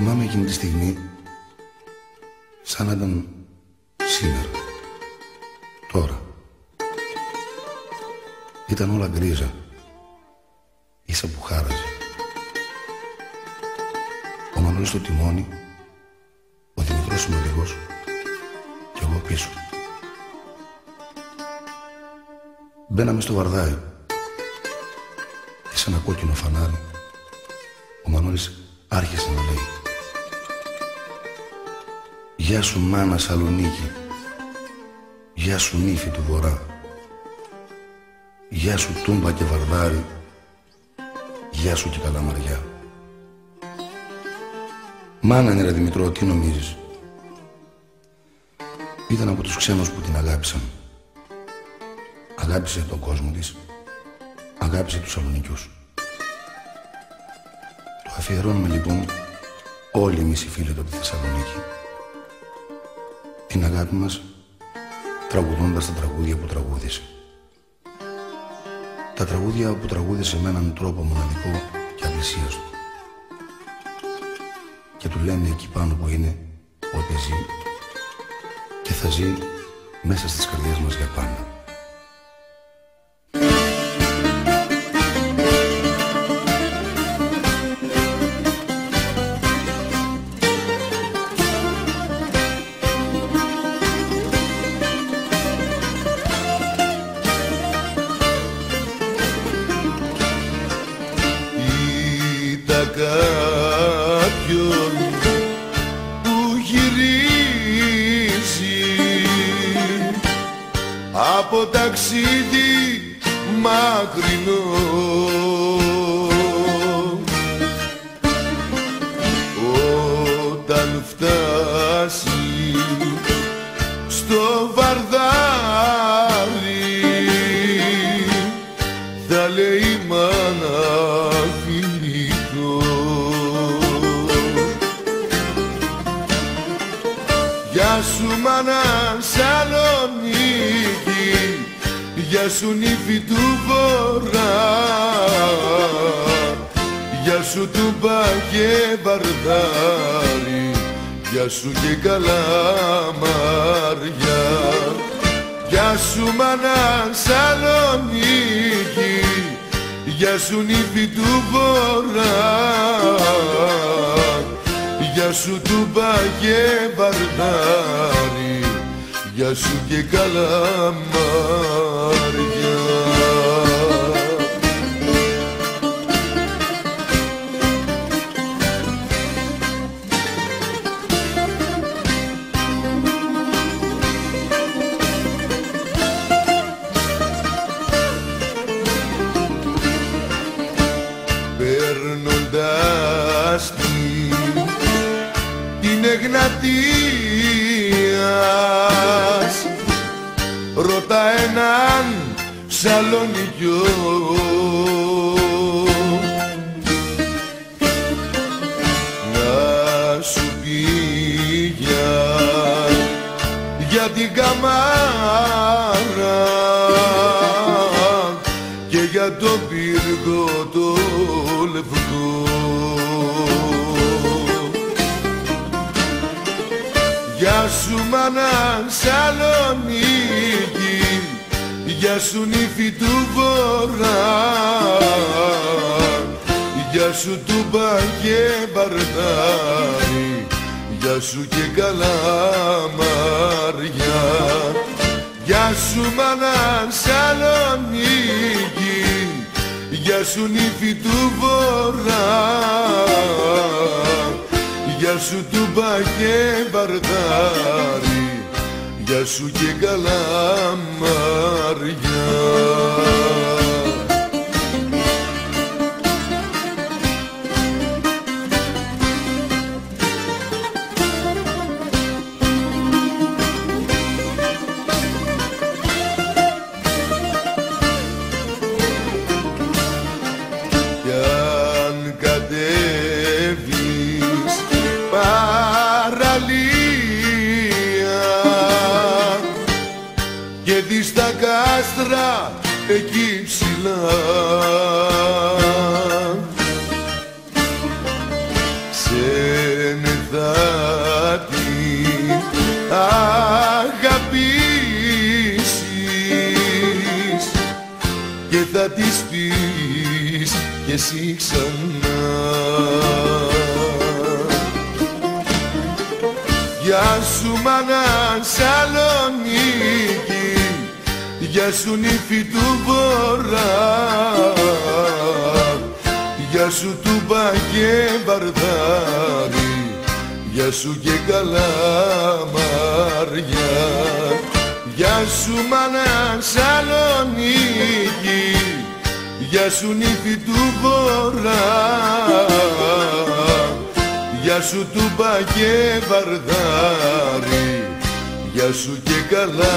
θυμάμαι εκείνη τη στιγμή σαν να ήταν σήμερα, τώρα. Ήταν όλα γκρίζα, ίσα που χάραζε. Ο Μανώλης στο τιμόνι, ο Δημητρός συμμετοχός κι εγώ πίσω. Μπαίναμε στο Βαρδάρι και σε ένα κόκκινο φανάρι ο Μανώλης άρχισε να λέει: «Γεια σου μάνα Σαλονίκη, γεια σου νύφη του Βορρά, γεια σου Τούμπα και Βαρδάρι, γεια σου και Καλαμαριά». Μάνα είναι ρε Δημητρό, τι νομίζεις? Ήταν από τους ξένους που την αγάπησαν. Αγάπησε τον κόσμο της, αγάπησε τους Σαλονικιούς. Το αφιερώνουμε λοιπόν όλοι εμείς οι φίλοι του από τη Θεσσαλονίκη, την αγάπη μας, τραγουδώντας τα τραγούδια που τραγούδισε. Τα τραγούδια που τραγούδισε με έναν τρόπο μοναδικό και απλησίαστο. Και του λένε εκεί πάνω που είναι ότι ζει και θα ζει μέσα στις καρδιές μας για πάντα. Κάποιον που γυρίζει από ταξίδι μακρινό, όταν φτάσει στο Βαρδάρι θα λέει μάνα φιλικό. Γεια σου μάνα Σαλονίκη, γεια σου νύφη του Βορρά, γεια σου Τούμπα και Βαρδάρι, γεια σου και Καλαμαριά. Γεια σου μάνα Σαλονίκη, γεια σου νύφη του Βορρά, γεια σου Τούμπα και Βαρδάρι, γεια σου και Καλαμαριά. Παίρνοντας την Εγνατίας, ρώτα έναν Σαλονικιό να σου πει για την καμάρα και για το πύργο το λευκό. Γεια σου μάνα Σαλονίκη, γεια σου νύφη του Βορρά, γεια σου Τούμπα και Βαρδάρι, γεια σου και Καλαμαριά. Γεια σου μάνα Σαλονίκη, γεια σου νύφη του Βορρά, γεια σου Τούμπα και Βαρδάρι, γεια σου και Καλαμαριά. Και δεις τα κάστρα εκεί ψηλά, σε και θα της πεις κι εσύ ξανά. Γεια σου μάνα Σαλονίκη, γεια σου νύφη του Βορρά, γεια σου Τούμπα και Βαρδάρι, γεια σου και Καλαμάρια. Γεια σου μάνα Σαλονίκη, γεια σου νύφη του Βορρά, γεια σου Τούμπα και Βαρδάρι, γεια σου και Καλαμάρια.